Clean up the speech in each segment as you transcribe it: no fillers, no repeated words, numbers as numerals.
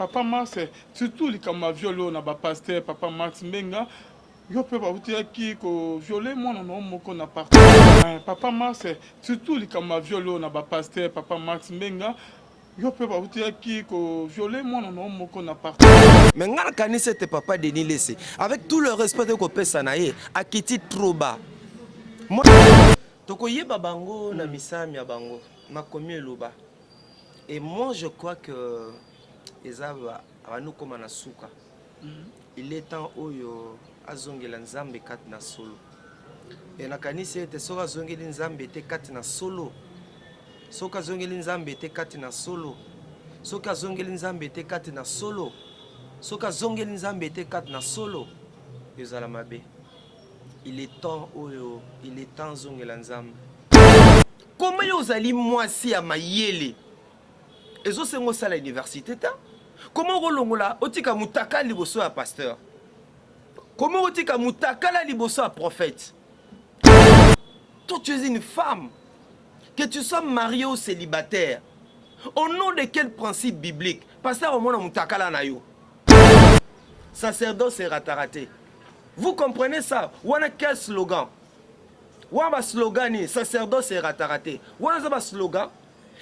Papa Max, surtout les comme violon na ba pasteur Papa Max Mbenga. Yo pe ba utia ki ko violer mon non moko na parti. Papa Max, surtout les comme violon na ba pasteur Papa Max Mbenga. Yo pe ba utia ki ko violer mon non moko na parti. Mais ngana kanisi c'était papa Denis Lessé. Avec tout le respect que kopesa na ye, akiti trop bas. Moi tokoyeba bango na misami ya bango makomi eloba. Et moi je crois que ezaba abanu koma na suka. Il est temps oyo azongela nzambe kati na solo. Et nakanisi ete soka zongeli nzambe te kati na solo. Soka zongeli nzambe te kati na solo. Soka zongeli nzambe te kati na solo. Soka zongeli nzambe te kati na solo. Yozala mabe. Il est temps oyo, il est temps zongela nzambe. Comment yozali mwasi ya mayele? Ezo sengo sala université ta? Comment rolongola otika mutaka liboso ya pasteur? Comment otika mutaka la liboso ya prophète? Toi tu es une femme, que tu sois marié ou célibataire. Au nom de quel principe biblique? Pasteur au moins mutaka la na yo. Sacerdoce est rataraté. Vous comprenez ça? Wana quel slogan? Wana slogan sacerdoce est rataraté. Wana za slogan?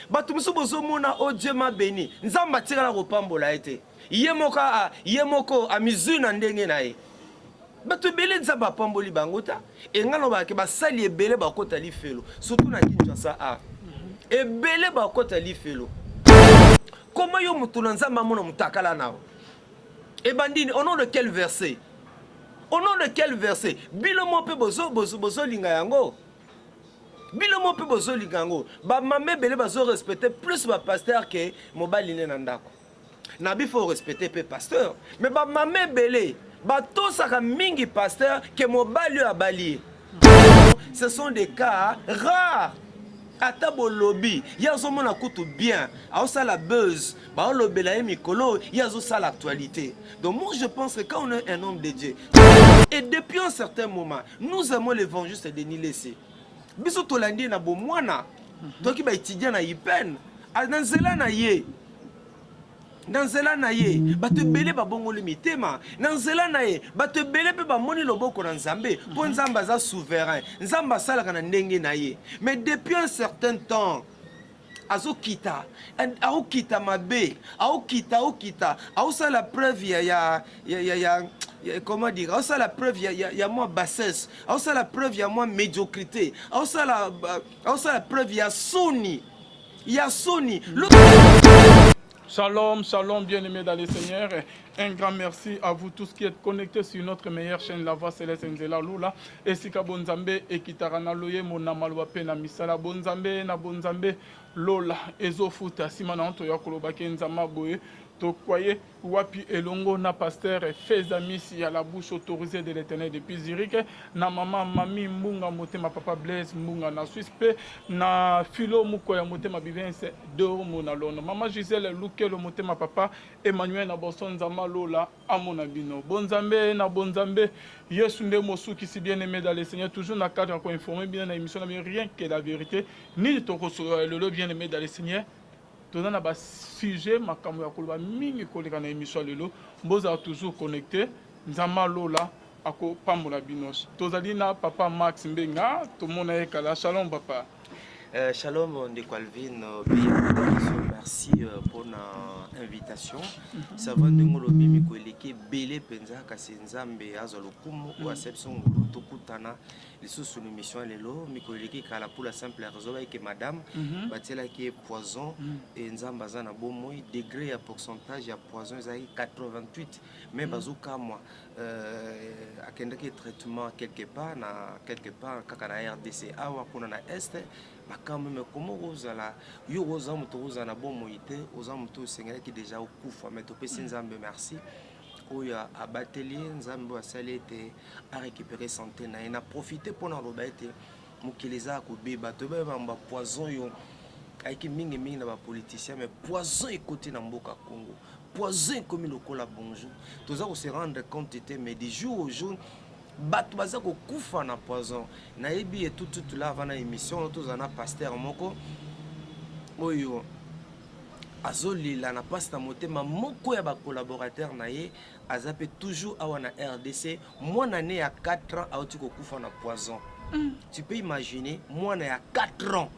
Batumusu bozo mona o Dieu m'a béni. Nzamba tira la ropambola ete. Yemoko amizu na ndenge na ye. Batu bele nzamba pamboli bangota. E ngano ba ke basali ebele bakota li felo. Surtout na Kinshasa a. Ebele bakota li felo. Comment yo mutu na nzamba mona mutakala nao? Et bandini, au nom de quel verset? Au nom de quel verset? Bilomo pe bozo linga yango. Bilomo pe bozo linga yango. Ba mame bele bazo respecter plus ba pasteur que mobali ne nandako. Nabi faut respecter pe pasteur. Mais ba mame bele ba to saka mingi pasteur que mobali abali. Ce sont des cas rares. Atabo lobby, yazo mona kutu bien, aosa la buzz, ba lobela e mikolo, yazo sa l'actualité. Donc moi je pense que quand on est un homme de Dieu, et depuis un certain moment, nous aimons l'évangile de Denis Lessé. Biso tolandi na bo mwana, toki ba étudiant na IPEN, ananzela na ye. Nanzela na ye, bato bele ba bongoli mitema. Nanzela na ye, bato bele pe ba moni loboko na nzambe. Po nzamba za souverain. Nzamba salaka na ndenge na ye. Mais depuis un certain temps, azo kita mabe, ao kita, ao ça la preuve comment dire, ao ça la preuve ya moi bassesse, ao ça la preuve ya moi médiocrité, ao ça la preuve ya Sony. Shalom, shalom, bien-aimés dans le Seigneur. Un grand merci à vous tous qui êtes connectés sur notre meilleure chaîne, La Voix Céleste Nzela Lula. Et si Bonzambe et Kitarana Loye, Mona Malwape, na Misala Bonzambe, na Bonzambe, Lola, Ezofuta, Simananto Yakolobake Nzama Boye. Tokwaye, Wapi Elongo, na pasteur, fais amis si à la bouche autorisée de l'éternel depuis Zurich, na maman, mami, Munga, Motema, papa Blaise, Munga, na Suisse, na Philo, Mukoya, Motema, Bivens, Deo, Monalono, maman Gisèle, Luke, le Motema, papa, Emmanuel, na Boston, Zama, Lola, Amonabino, Bonzambe, na Bonzambe, Yesunde, Mosu, qui si bien aimé dans les Seigneurs, toujours na cadre, encore informé, bien dans l'émission, mais rien que la vérité, ni de ton le bien aimé dans les Seigneurs. Tout dans le sujet, ma caméra kolba mingi koleka na émission lelo, mboza toujours connecté, nzama lola ako pamola binos. Tozalina papa Max Mbenga, tout le monde est kala. Shalom papa. Shalom de Calvin, merci pour l'invitation. Ça va de nous le qui belé penza kasi nzambe azolokumu ou acception ngulu tokutana les sous une mission lelo mikoleki kala pour la simple raison que madame batela qui est poison et nzamba zana bomoy degré à pourcentage ya poison ezai 88 mais bazuka moi akenda ki traitement quelque part kaka na RDC awa kuna na est quand même comment vous allez yo ozam to ozana bon moité ozam to sengela qui déjà au kufa mais to pesi nzambe merci oya abatelier nzambe asali ete a récupérer santé na ina profiter pour na roba ete mukileza ko beba to ba mba poison yo aiki mingi na ba politicien mais poison écouté na mboka Congo poison comme lokola bonjour toza ko se rendre compte ete mais du jour au jour bato baza ko kufa na poison na yebi et tout là avant na émission tous en a pasteur moko oyo azolela na passe na motema moko ya collaborateur na ye azape toujours awa na RDC mwana né à 4 ans auti kokufa na poison. Tu peux imaginer mwana ya 4 ans.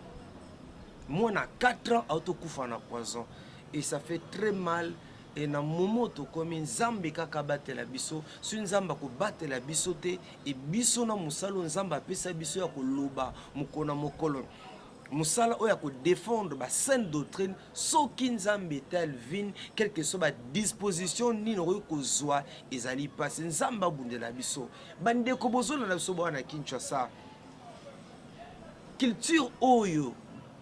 Mwana 4 ans auti kokufa na poison et ça fait très mal. Et na moment to komi nzambe kaka batela biso si nzamba ko batela biso te e biso na musalo nzamba apesa biso ya koloba mukona mokolo musala oya ko défendre ba sainte doctrine soki nzambe tel vin quelle que soit ba disposition ni no ko zwa ezali passe nzamba bundela biso bande ko bozolo na biso bwana Kinshasa culture oyo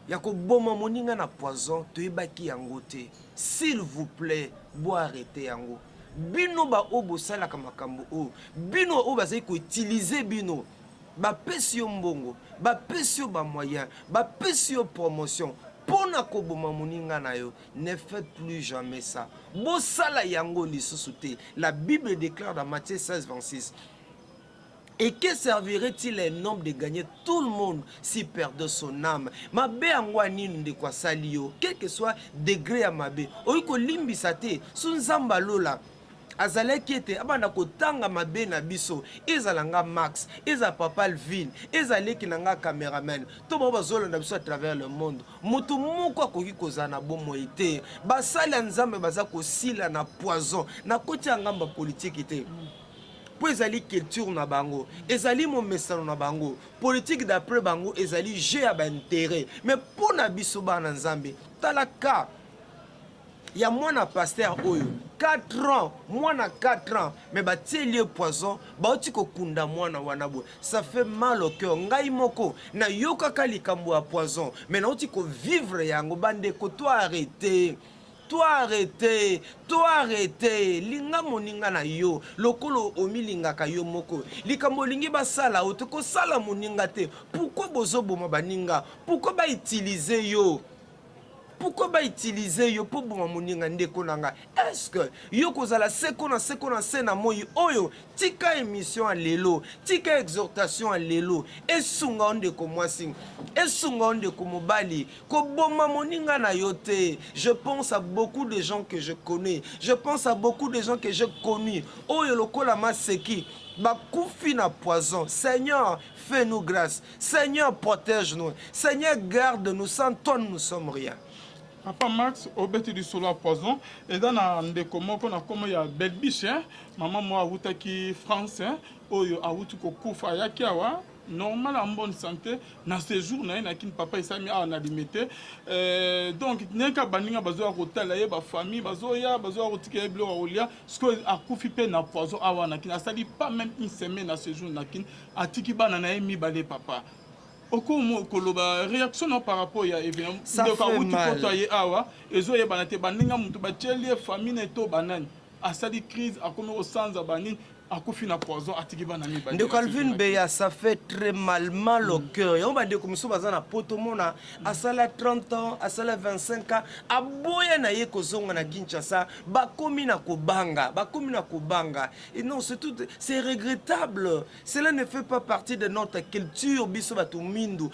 yako boma moninga na poison toyebaki yango te s'il vous plaît bo arrêter yango bino ba obo sala kama makambo o bino o bazai ko utiliser bino ba pesio mbongo ba pesio ba moyen ba pesio promotion pona ko boma moninga na yo ne faites plus jamais ça bo sala yango lisusu te. La Bible déclare dans Matthieu 16:26 et que servirait-il un homme de gagner tout le monde s'il perdait son âme? Mabe angwani nde kwa salio, quel que soit degré à mabe. Oiko limbi sate, sunzamba lola. Azaleki ete abana kotanga mabe na biso, ezalanga Max, eza papa Alvin, ezaleki nanga cameraman. To ba zolo na biso à travers le monde. Mutu moko akoki kozana bomo ete. Basali nzambe baza ko sila na poison, na koti ngamba politique ete. Po ezali culture na bango, ezali mon message na bango, politique d'après bango, ezali jeu à intérêt. Mais pour na biso bana nzambe, talaka ya mwana pasteur oyo 4 ans, mwana 4 ans, mais ba tieli poison, ba oti ko kunda mwana wanabo. Ça fait mal au cœur. Ngai moko na yoka kalikambo ya poison, mais na oti ko vivre yango bande ko to arrêter. Toi arrêtez, linga moninga na yo, lokolo omilinga ka yo moko, likambo lingi basala, otoko sala moninga te, pourquoi bozo boma baninga, pourquoi ba utiliser yo? Pourquoi ba utiliser yo pour boma moninga ndeko nanga? Est-ce que yo kozala seko na sena moyi oyo, tika émission à lelo, tika exhortation à lelo, esunga ondeko mwasi, esunga ondeko mobali, ko boma moninga na yo te. Je pense à beaucoup de gens que je connais, je pense à beaucoup de gens que j'ai connus, oyo lokola maseki, bakufi na poison. Seigneur, fais-nous grâce, Seigneur, protège-nous, Seigneur, garde-nous, sans toi nous ne sommes rien. Papa Max, obeti du solo à poison. Et dans un ndeko moko na komo ya Belbiche, maman moi awuta ki France, oyo awutu ko kufa yaki awa, normal en bonne santé, na séjour na ina kin papa isami a na limité. Donc neka baninga bazo ya hôtel ye ba famille bazo ya rotike blo olia, ce que akufi pe na poison awa na kin asali pas même une semaine na séjour na kin atiki bana na mi balé papa. Okomo koloba réaction par rapport à événement de kotoye awa ezo ye banate baninga mutu batelie famille to banani asali crise akomi osanza banini akufi na poison atiki banami ba de Calvin Beya. Ça fait très mal au cœur. Et on va dire comme ça bazana potomona asala 30 ans, asala 25 ans, aboya na ye kozonga na Kinshasa, bakomi na kobanga. Et non, c'est regrettable. Cela ne fait pas partie de notre culture biso batu mindu.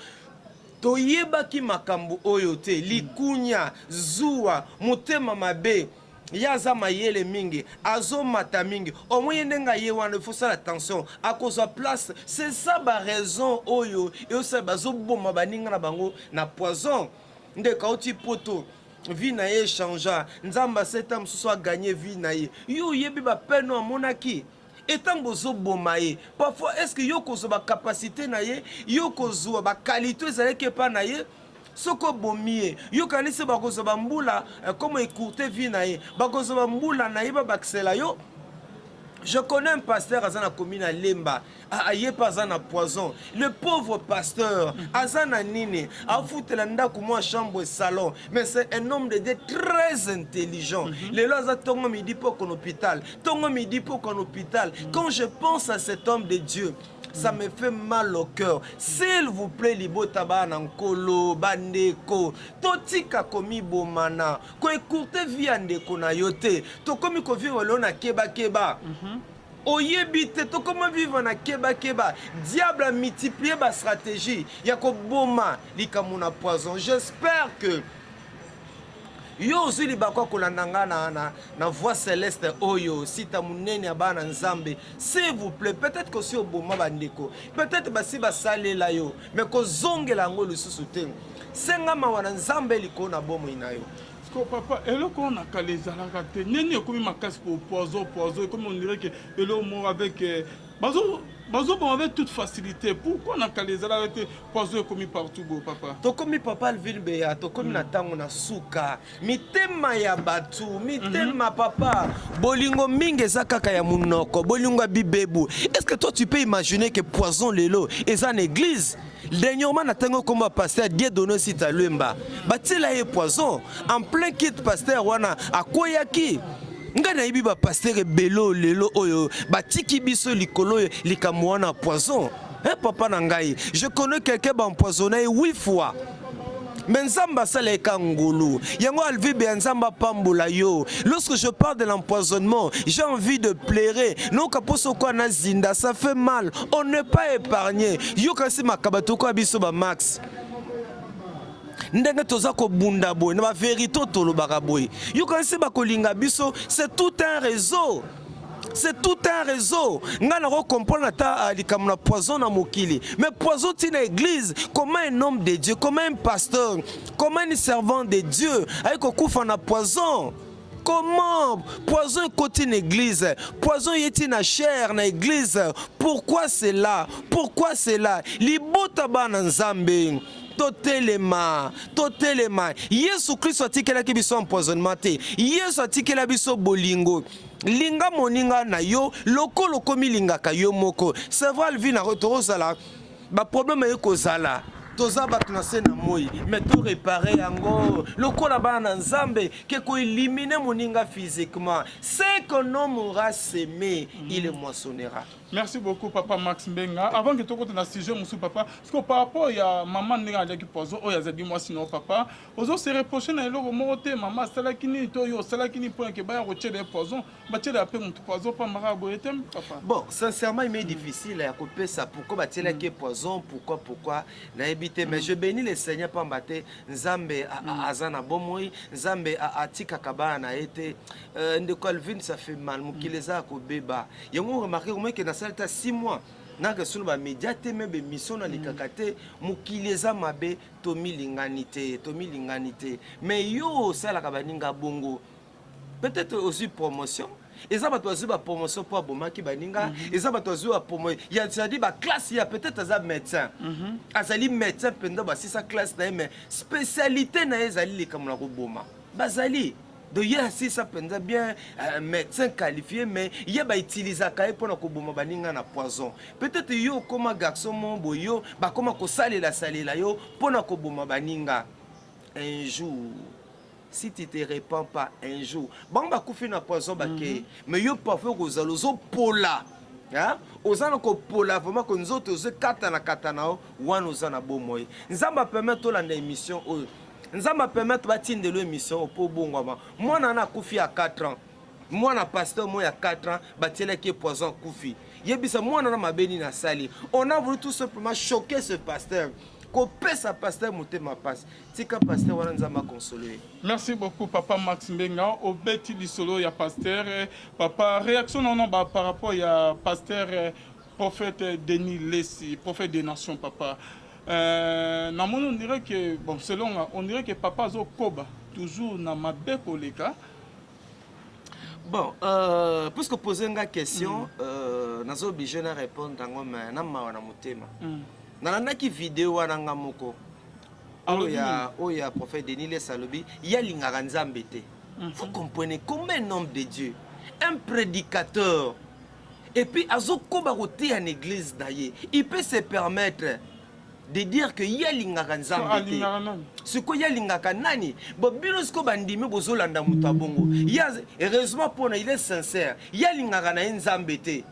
Toyebaki makambo oyote, likunya, zuwa, motema mabe. Yaza mayele mingi, azo mata mingi, au moins nenga ye wana, il faut ça attention, à cause de place, c'est ça ba raison oyo, et aussi bazo boma baninga na bango na poison, nde kauti poto, vie na ye changea, nzamba seta msusu a gagné vie na ye, yo yebi ba peno monaki. Etant bozo bomaye, parfois est-ce que yo kozo ba capacité na ye, yo kozo ba qualité ezaleke pa na ye. Soko bomie yo kanisi bakozo bambula comme écourter vie na ye bakozo bambula na ye baksela yo. Je connais un pasteur à commune à Lemba, à Yepazana Poison. Le pauvre pasteur, Azana Nini, a foutu l'anda comme moi chambre et salon. Mais c'est un homme de Dieu très intelligent. Les lois à Tongo midi pour qu'on hôpital. Tongo midi pour qu'on hôpital. Quand je pense à cet homme de Dieu, ça me fait mal au cœur. S'il vous plaît, libo tabana nkolo bandeko. Totika komi bomana. Ko écoute vie andeko na yote. To komi ko vivre lona keba keba. Oyebite to comment vivre na keba keba. Diable a multiplié ba stratégie. Ya ko boma likamuna poison. J'espère que yo ozuli bakwa kolandanga na voix céleste oyo sita munene abana nzambe, s'il vous plaît, peut-être que si oboma bandeko, peut-être basi basalela yo, mais kozongela ngo lisusu te. Senga mawana nzambe liko na bomo inayo. Papa, eloko on a calé zalaka te. Nene comme ma casse pour poison, comme on dirait que elo mo avec bazo bon avec toute facilité. Pourquoi on a calé zalaka te poison comme partout go papa? To comme papa Alvin Beya, to comme na tango na suka. Mitema ya batu, mitema papa. Bolingo mingi za kaka ya munoko, bolingo bibebu. Est-ce que toi tu peux imaginer que poison lelo est en église? Dernièrement, natango comme pasteur Dieudonné Sita Lumba. Batila e poison en plein kit pasteur wana akoyaki. Nga na ibi ba pasteur belo lelo oyo batiki biso likolo likamwana poison. Papa nangai, je connais quelqu'un qui a empoisonné 8 fois. Mais Nzamba saleka ngulu. Yango alvibe Nzamba pambola yo. Lorsque je parle de l'empoisonnement, j'ai envie de pleurer. Non kaposo kwa na zinda, ça fait mal. On n'est pas épargné. Yo kasi makabato kwa biso ba max. Ndenge toza ko bunda boy, na ba vérité tolobaka boy. Yo kasi ba kolinga biso, c'est tout un réseau. C'est tout un réseau. Nga na comprendre ta likamuna poison na mokili. Mais poison tina église, comment un homme de Dieu, comment un pasteur, comment un servant de Dieu, avec kufa na poison. Comment poison côté une église, poison yeti na chair na église. Pourquoi c'est là? Pourquoi c'est là? Libota bana nzambe. Totelema. Yesu Christ a tikela ki biso empoisonnement te. Yesu a tikela biso bolingo. Linga moninga na yo, loko komi linga ka yo moko. C'est vrai le vina retour zala. Ba problème e ko zala. Toza batu na se na moi, mais tout réparer yango. Loko la ba na nzambe ke ko éliminer moninga physiquement. C'est qu'un homme aura semé, il moissonnera. Merci beaucoup papa Max Mbenga. Avant que tu continues dans ce sujet monsieur papa, parce que par rapport à maman nega qui poison, oh ya zadi moi sinon papa, ozo se reprocher na eloko mote maman sala kini to yo sala kini point que ba rocher des poison, ba tele après mon poison pas marabout etem papa. Bon, sincèrement il m'est difficile à couper ça. Pourquoi ba tele qui poison, pourquoi na éviter, mais je bénis le Seigneur pas mbaté nzambe azana bomoi, nzambe atika kabana na été ndeko Alvin ça fait mal mukileza ko beba. Yango remarquer comment que ça 6 mois nanga solo ba médiate mebe mission na likakate mukileza mabe tomi linganité mais yo sala ka baninga bongo peut-être aussi promotion et ça ba tozi ba promotion pour bomaki baninga et ça ba tozi ba promotion ya dit ba classe ya peut-être za médecin azali médecin penda ba si sa classe na mais spécialité na ezali likamuna ko boma bazali. Donc il y a si ça pensa bien médecin qualifié mais il y a ba utiliser ka pour na ko boma baninga na poison. Peut-être yo comme garçon mon boyo ba comment ko salela yo pour na ko boma baninga. Un jour si tu te répands pas un jour bon ba kufi na poison ba ke mais yo parfois ko zalozo pola. Hein? Ozana ko pola vraiment ko nzoto ze katana wana ozana bomoy. Nzamba permettre la émission Nzamba permettre batine de l'émission pour bongoma. Moi nana kufi à 4 ans. Moi na pasteur moi à 4 ans batile qui poison kufi. Yebisa moi nana mabeni na sali. On a voulu tout simplement choquer ce pasteur. Couper sa pasteur monter ma passe. Tika pasteur wana nzamba consoler. Merci beaucoup papa Max Mbenga. Au beti du solo ya pasteur papa réaction non par rapport à pasteur prophète Denis Lessi, prophète des nations papa. On dirait que bon selon on dirait que papa zo koba toujours na mabe koleka. Bon puisque poser une question nazo obligé na répondre dans mais na mawana motema. Na naki vidéo wana ngamoko. Oya prophète Denis Lessi alobi ya lingaka nzambe te. Vous comprenez combien un homme de Dieu, un prédicateur et puis azo koba roté en église d'ailleurs, il peut se permettre de dire que y a lingaka nzambe. Ce que y a lingaka nani. Bon bino sko bandimi bozolanda muta bongo. Ya heureusement pour il est sincère. Y a lingaka na nzambe te.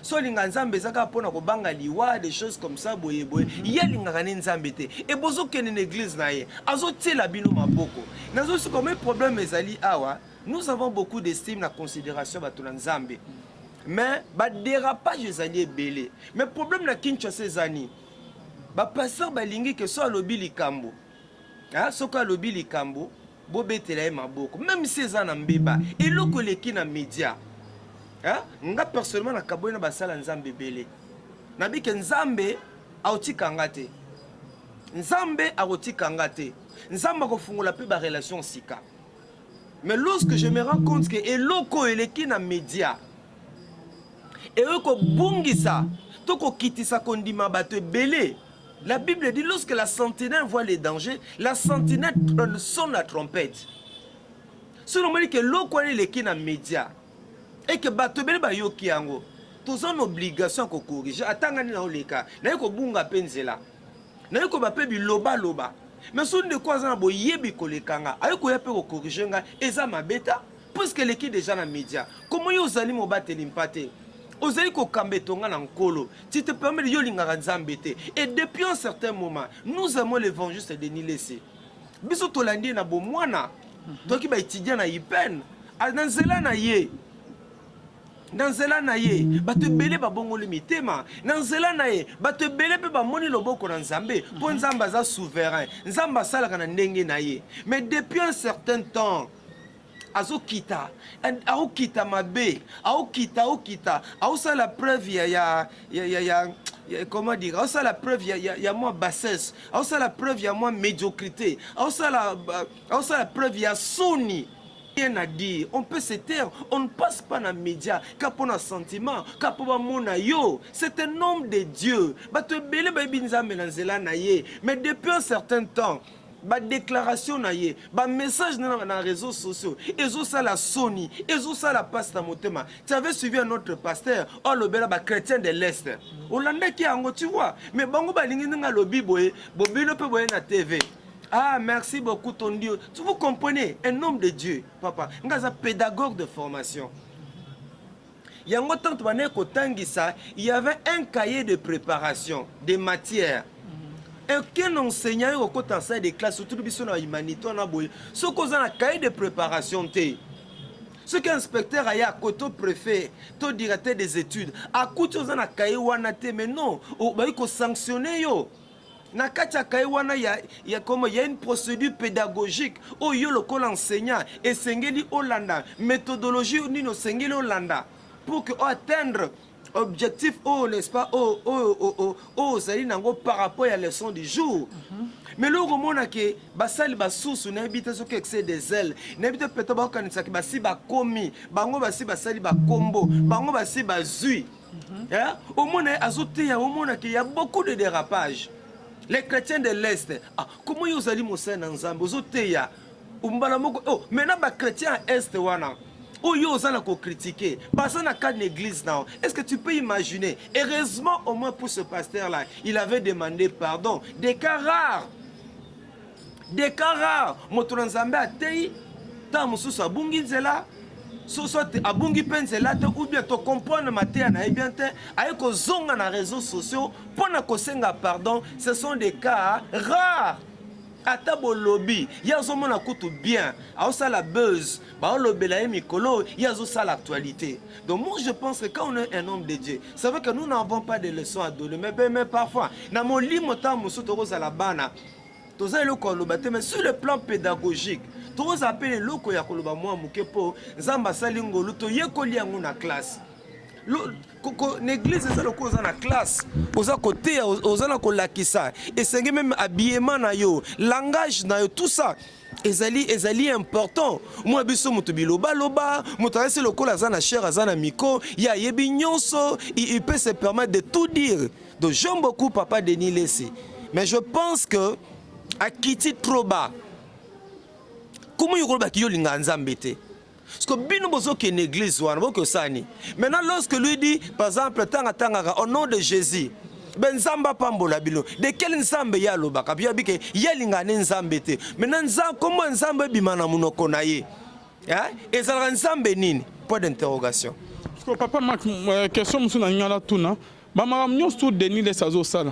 So linga nzambe zaka pona ko banga liwa des choses comme ça boye. Y a lingaka na nzambe te. Et bozo kene na église na ye. Azo tela bino maboko. Nazo ce comme problème ezali awa. Nous avons beaucoup d'estime na considération batuna nzambe. Mais ba dérapage ezali belé. Mais problème na Kinshasa ezani. Ba pasteur balingi que soit lobi likambo. Hein, soka lobi likambo, bobetela ye maboko même si eza na mbeba eloko eleki na média nga personnellement nakaboyi na basala nzambe ebele nabike nzambe aotikanga te nzambe akotikanga te nzambe akofungola mpe barelation sika mais lorsque je me rends compte que eloko eleki na média ekobungisa to kokitisa kondima bato ebele. La Bible dit lorsque la sentinelle voit les dangers, la sentinelle sonne la trompette. Si on dit que l'eau est qui na média et que bato bele ba yoki yango, tous ont obligation ko corriger. Atanga ni na oleka, na yeko bunga penzela. Na yeko ba pe bi loba loba. Mais si on de quoi za bo yebi kolekanga, ayeko ya pe ko corriger nga eza mabeta puisque l'équipe déjà na média. Comment yo zali mo bateli mpate? Ozali ko kambetonga na nkolo. Tu te permets de yolinga nzambete. Et depuis un certain moment, nous aimons l'évangile de Nilesi. Biso tolandi na bomwana. Toki ba étudiant na IPEN. Nanzela na ye. Nanzela na ye. Ba te belé ba bongoli mitema. Nanzela na ye. Ba te belé pe ba moni loboko na nzambe. Po nzamba za souverain. Nzamba sala kana ndenge na ye. Mais depuis un certain temps, azokita aokita mabe aokita aosa la preuve ya comment dire aosa la preuve ya moi bassesse aosa la preuve ya moi médiocrité aosa la preuve ya soni. Rien à dire, on peut se taire, on ne passe pas dans les médias, car pour un sentiment, car pour un yo, c'est un homme de Dieu. Mais depuis un certain temps, ba déclaration na ye, ba message na réseaux sociaux, ezo ça la Sony, ezo ça la passe motema. Tu avais suivi un autre pasteur, oh le bela ba chrétien de l'Est. Hollandais qui ango tu vois, mais bango ba lingi nga lobi boye, bobino pe boye na TV. Ah, merci beaucoup ton Dieu. Vous comprenez, un homme de Dieu, papa, ngaza pédagogue de formation. Il y a un temps il y avait un cahier de préparation des matières. Et qu'un enseignant au côté de classe, surtout dans l'humanité, on a beau. Ce qu'on a un cahier de préparation, ce qu'un inspecteur a côté préfet, tout directeur des études, à côté on a un cahier mais non, il faut sanctionner yo. Na katia kaiwana il y a une procédure pédagogique où yo le col enseignant et sengeli Hollanda méthodologie ni no sengeli Hollanda pour que atteindre objectif n'est-ce pas zali nango par rapport à la leçon du jour. Mais le romona que basali basusu na habite ce que excès des ailes na habite peut-être ba kanisa ki basi ba komi bango basi basali ba kombo bango basi bazui au monde azote ya au monde qu'il y a beaucoup de dérapages. Les chrétiens de l'Est, comment ils allaient monter dans Nzambe? Maintenant, les chrétiens à l'Est, ils ont critiqué. Parce qu'on a qu'une église. Est-ce que tu peux imaginer? Heureusement, au moins pour ce pasteur-là, il avait demandé pardon. Des cas rares. Des cas rares. Moto Nzambe a tei, ta mususu abungi nzela. Soit abungi pensela ou bien to comprendre matin na bien te ayeko zonga na réseaux sociaux pour na kosenga pardon, ce sont des cas rares. Ata bo lobby yazo mona kutu bien aosa la buzz ba lobela mikolo yazo ça l'actualité. Donc moi je pense que quand on est un homme de Dieu, c'est vrai que nous n'avons pas de leçons à donner mais parfois na mo limo ta musu to za la bana toza le ko lobate mais sur le plan pédagogique tous appellent loko ya koloba mwa mukepo nzamba salingo luto yekoli yango na classe l'église c'est le cause na classe oza côté oza na kolakisa et c'est même habillement na yo langage na yo tout ça ezali important moi biso mutu biloba loba mutu ese lokola za na cher za na miko ya yebi nyonso il peut se permettre de tout dire. Donc j'aime beaucoup papa Denis Lessé, mais je pense que à Kiti trop bas. Comment il y a qui linga nzambe te? Parce que bino bozo qui est une église wana boko sani. Maintenant lorsque lui dit par exemple tanga au nom de Jésus, ben nzamba pambola bino. De quel nzambe ya lobaka? Bia bike ya linga nzambe te. Maintenant nzambe comment nzambe bimana munoko na ye? Hein? Et ça nzambe nini? Point d'interrogation. Parce que papa ma question musu na ngala tuna. Ba maram nyonso Denis les azo sala.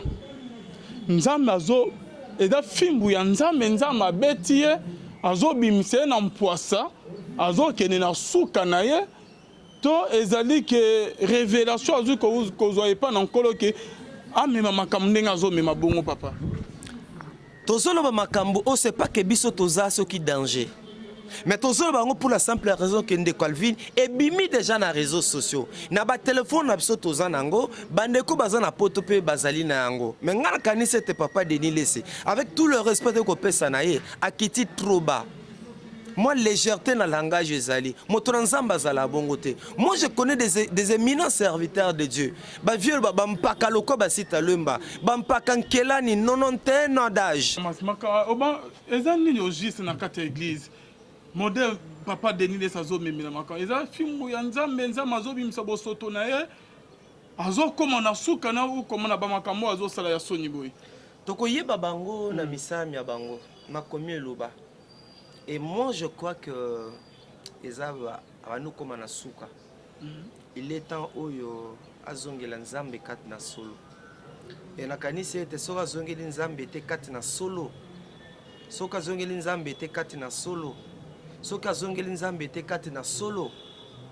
Nzambe azo eda fimbu ya nzambe abeti ye azo bimise na mpoasa azo kene na suka na ye to ezali ke révélation azo ko zo epa na nkolo ke amema makambo ndenge azo mema bongo papa tozoloba makambo o c'est pas que biso toza soki danger. Mais tozoloba ngo pour la simple raison que Ndeko Alvin ebimi déjà na réseaux sociaux. Na ba téléphone na biso toza nango, bandeko baza na poto pe bazali na yango. Mais ngana kanisi te papa Denis Lessé. Avec tout le respect que kopesa na ye, akiti trop bas. Moi, légèreté dans le langage ezali. Moi, je connais des éminents serviteurs de Dieu. Ba vieux ba mpaka loko ba sita lemba. Ba mpaka nkelani 91 ans d'âge. Oba ezani yo juste na kata église. Modèle papa Denis Lessé azo memela maka. Eza fimu ya nzambe nzambe azo bimisa bosoto na ye. Azo koma na suka na u koma na ba makambo azo sala ya soni boy. Toko yeba bango na misami ya bango. Makomi eloba. Et moi, je crois que nous comme na suka. Il est temps oyo azongela nzambe kat na solo. Et na kanisi ete soka zongeli nzambe te kat na solo. Soka zongeli nzambe te kat na solo. Soka zongeli nzambe te kat na solo.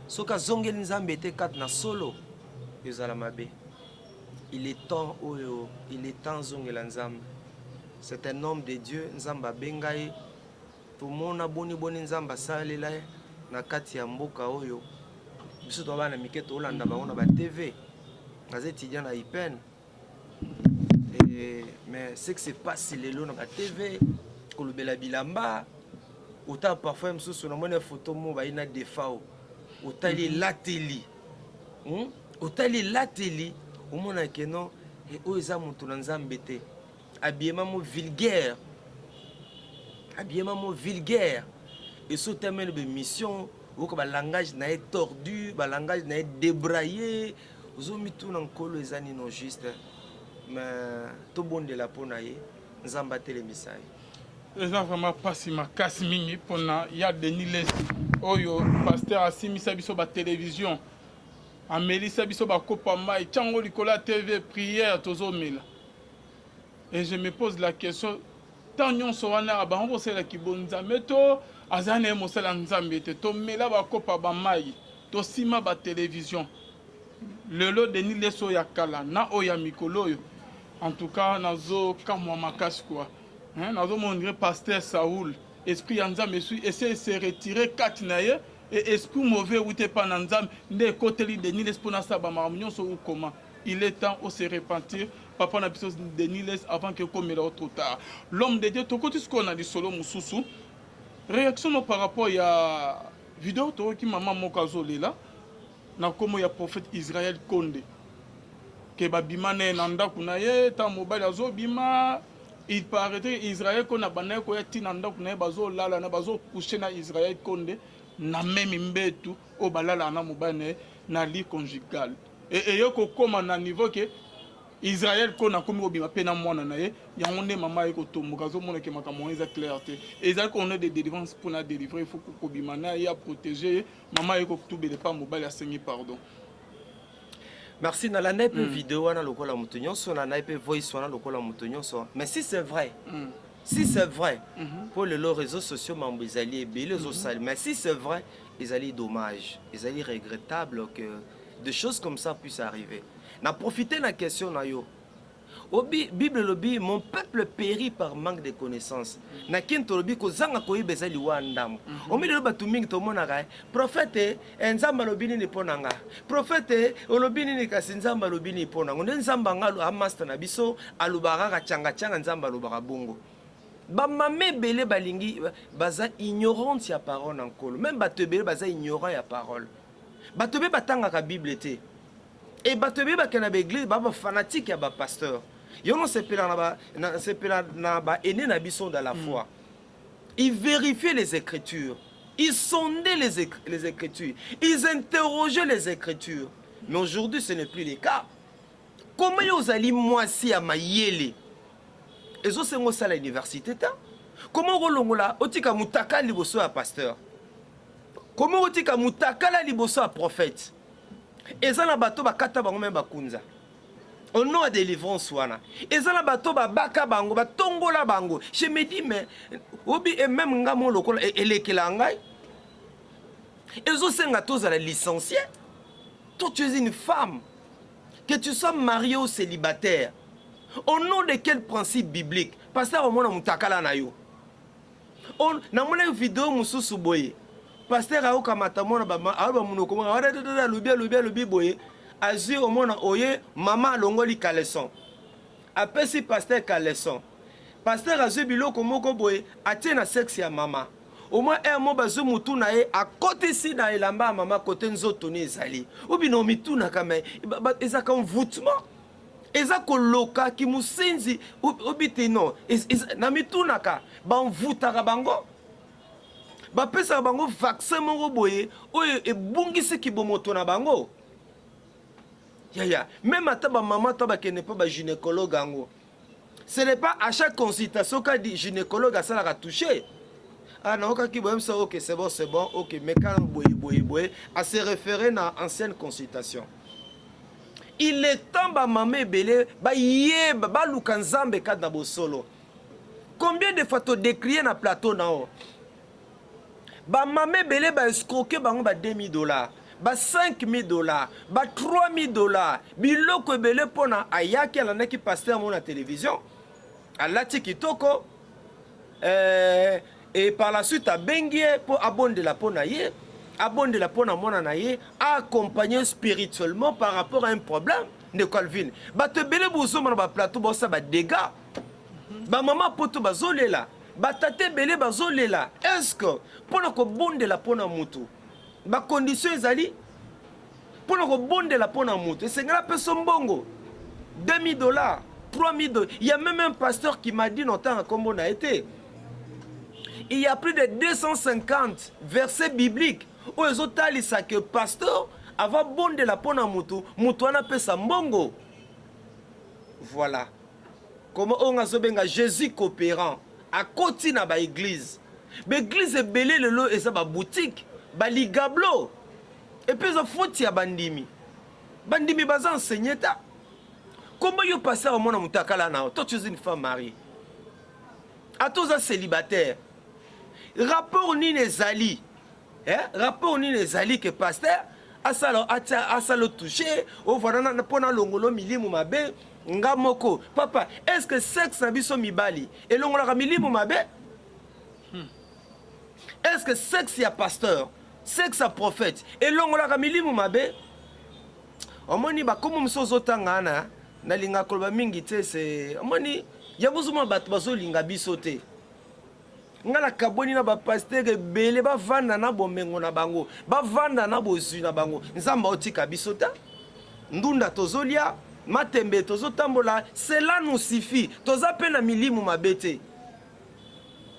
Soka zongeli nzambe te kat na solo. Yozala mabe. Il est temps oyo, il est temps zongela nzambe. C'est un homme de Dieu, nzamba bengai. Tout le monde a boni nzamba salela na kati ya mboka oyo biso to bana miketo olanda bango na ba TV ngaze étudiant na IPN mais c'est que c'est pas si lelo na ba TV kolobela bilamba autant parfois même sous na mona photo mo ba ina defao otali lateli otali lateli o mona ke non et o eza mutu na nzambe te habillement mo vulgaire. Habillement vulgaire. Et ce thème de mission, où le langage n'est tordu, le langage n'est débraillé. Vous avez mis tout dans le col les années non juste. Mais tout bon de la ponaille, nous avons battu les messages. Les gens vraiment pas si ma casse mini pour il y a Denis Lessé. Oyo pasteur Assimi Sabiso ba télévision. Amélie Sabiso ba Copa Mai, Tchango Nicolas TV prière tozo mila. Et je me pose la question. Tant nyonso wana ba ngosela kibonza meto azane mosela nzambe te to mela ba kopa ba mai to sima ba télévision lelo Denis Lessé ya kala na oya mikolo yo en tout cas nazo kamwa makasi quoi nazo montre pasteur Saoul esprit ya nzambe su essayer se retirer kat na ye et esprit mauvais ou te pa na nzambe nde koteli Denis Lessé pona sa ba nyonso ou comment il est temps de se repentir. Papa n'a pas de Denis Lessé avant que comme il est trop tard. L'homme de Dieu, tout ce qu'on a dit solo Moussoussou. Réaction par rapport à la vidéo qui maman Mokazo là. Na comme il y a prophète Israël Condé. Que babima ne nanda kunaye ta mobile azo bima. Il paraît Israël qu'on a bané ko yati nanda kunaye bazo lala na bazo coucher na Israël Condé na même mbetu o balala na mobile na lit conjugal. Et yoko koma na niveau que Israël kona komi obima pena mwana na ye yango mama eko tomoka zo mona ke makambo eza clarté ezali qu'on a des délivrances pour na délivrer il faut ko bima na ya protéger mama eko tubele pas mobile a saigner pardon. Merci na la naipe vidéo na lokola mutonyo so na naipe voice na lokola mutonyo so mais si c'est vrai si c'est vrai pour les réseaux sociaux mambo ezali ebele zo sali mais si c'est vrai ezali dommage ezali regrettable que des choses comme ça puissent arriver. Na profité de la question na yo. Bible lobi mon peuple périt par manque de connaissances. Na kinto lobi ko zanga ko yebeza liwa ndamo. Omi le batu mingi to mona ga prophète nzamba lobi ni ponanga. Prophète olobi ni kasi nzamba lobi ni ponanga. Nzamba ngalo a master na biso alubara ka changa nzamba lobara bongo. Ba mame belé balingi baza ignorante ya parole en kolo. Même batu belé baza ignorant ya parole. Batobe batanga ka Bible te. Et batobe bakena ba église ba fanatique ya ba pasteur. Yo non c'est pela na ba aîné na biso dans la foi. Ils vérifiaient les écritures. Ils sondaient les écritures. Ils interrogeaient les écritures. Mais aujourd'hui ce n'est plus le cas. Comment vous allez moi si à mayele? Et zo sengo sala université ta? Comment rolongola otika mutaka liboso ya pasteur? Comment on dit que mutakala liboso a prophète? Et ça na bato ba kata bango même bakunza. Au nom de délivrance wana. Et ça na bato ba baka bango ba tongola bango. Je me dis mais obi et même ngamo lokola elekela ngai. Ils ont senga tous à la licenciée. Toi tu es une femme. Que tu sois marié ou célibataire. Au nom de quel principe biblique? Pasteur au moins mutakala na yo. On na mona vidéo mususu boye. Pasteur a okamata mona ba aba munoko mona wada lubi boye. Azi au moins oye mama longoli kaleson. Apesi pasteur kaleson. Pasteur azi biloko moko boye atie na sexe ya mama. Au moins un mot bazo mutu na ye à côté si na elamba mama côté nzoto ni ezali. Obi no mitu na kama ezaka envoûtement. Eza koloka ki musinzi obite non na mitunaka ba envoûtaka bango. Ba pesa bango vaccin moko boye oyo ebungisi ki bomoto na bango. Ya même ata ba maman to ba kene pas ba gynécologue ango. Ce n'est pas à chaque consultation qu'a dit gynécologue à ça la toucher. Ah non, quand il boit ça, ok, c'est bon, ok, mais quand boye, à se référer à ancienne consultation. Il est temps ba mamé belé, ba yé, ba lukanzambe kada bo solo. Combien de fois tu décrié na plateau na o? Ba mamé belé ba escroquer bango ba $2,000, ba $5,000, ba $3,000. Biloko belé pona ayaki ala neki pasteur mon na télévision. Alati kitoko et par la suite, à Bengue, pour abonder la ponaye, abonder la ponamona accompagner spirituellement par rapport à un problème de Calvin. Bah te belé bozo na ba plateau bossa ba dégâts. Ba maman poto bazolela, ba tate belé bazolela. Est-ce que pour ko bonde la pona mutu, ba condition ezali pour ko bonde la pona mutu, c'est ngala personne bongo. $2,000, $3,000. Il y a même un pasteur qui m'a dit longtemps comment on a été. Il y a plus de 250 versets bibliques où ils ont dit que le pasteur avant bon de la pona mutu, mutu ana pesa mbongo. Voilà. Comment on a zobenga Jésus coopérant à côté na ba église. L'église est belé le lot et ça ba boutique, ba ligablo. Et puis ça faut ya bandimi. Bandimi baza enseigner ta. Comment yo passer au monde mutakala na? Toi tu es une femme mariée. À tous un célibataire. Rapport ni les alliés, rapport ni les alliés que pasteur asalo touché au voilà pona longolo milimu mabe nga moko papa est-ce que sexe na biso mibali et longola milimu mabe est-ce que sexe ya pasteur sexe ya prophète et longola milimu mabe omoni ba komo msozo tangana na linga koloba mingi te c'est omoni ya bozuma bato bazo linga biso te. Ngala kaboni na ba pasteur belé ba vanda na bomengo na bango ba vanda na bozwi na bango nzamba otika bisota ndunda tozolia matembe tozotambola cela nous suffit toza pe na milimu mabete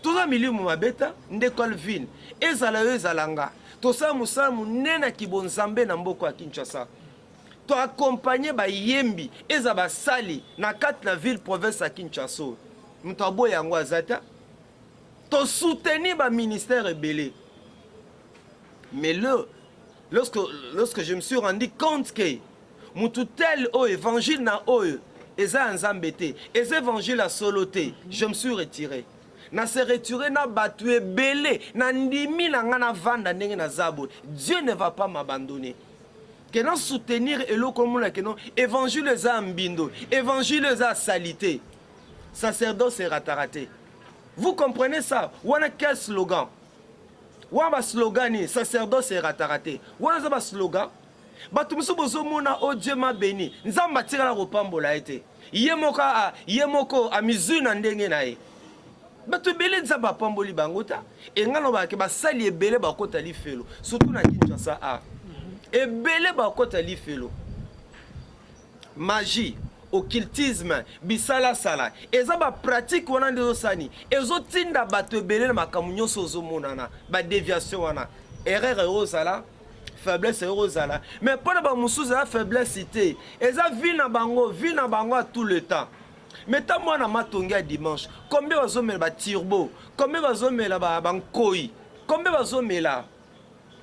toza milimu mabeta nde Calvin ezalanga tosa musamu nena kibonzambe na mboko ya Kinshasa to accompagner ba yembi eza ba sali na kati na ville province ya Kinshasa mutabo yango azata to soutenir le ministère rebellé. Mais lorsque je me suis rendu compte que mon tel évangile na eza nzambete, eza évangile a soloté, je me suis retiré. Na se retiré na battu belé, na ndimi na ngana vanda ndenge na zabo. Dieu ne va pas m'abandonner. Que non soutenir elo comme la que non évangile eza mbindo, évangile eza salité. Sacerdoce est rataraté. Vous comprenez ça? Wana quel slogan? Wana slogan sacerdoce est rataraté. Wana za slogan. Batumso bozo mona o Dieu m'a béni. Nzamba tira la ropambola été. Yemoko a mizuna ndenge na ye. Batu belé nzamba pamboli bangota. Et ngalo ba ke ba sali ebele ba kota li felo. Surtout na Kinshasa a. Ebele ba kota li felo. Magie. Occultisme, bisala sala. Eza ba pratique wana ndezo sani. Ezo tinda bato ebele na makamunyo sozo monana. Ba déviation wana. Erreur erozala, faiblesse erozala. Mais pour ba musuza la faiblesse cité. Eza vie na bango à tout le temps. Mais tant moi na matongi à dimanche. Combien bazomela ba turbo? Combien bazomela ba bankoi? Combien bazomela?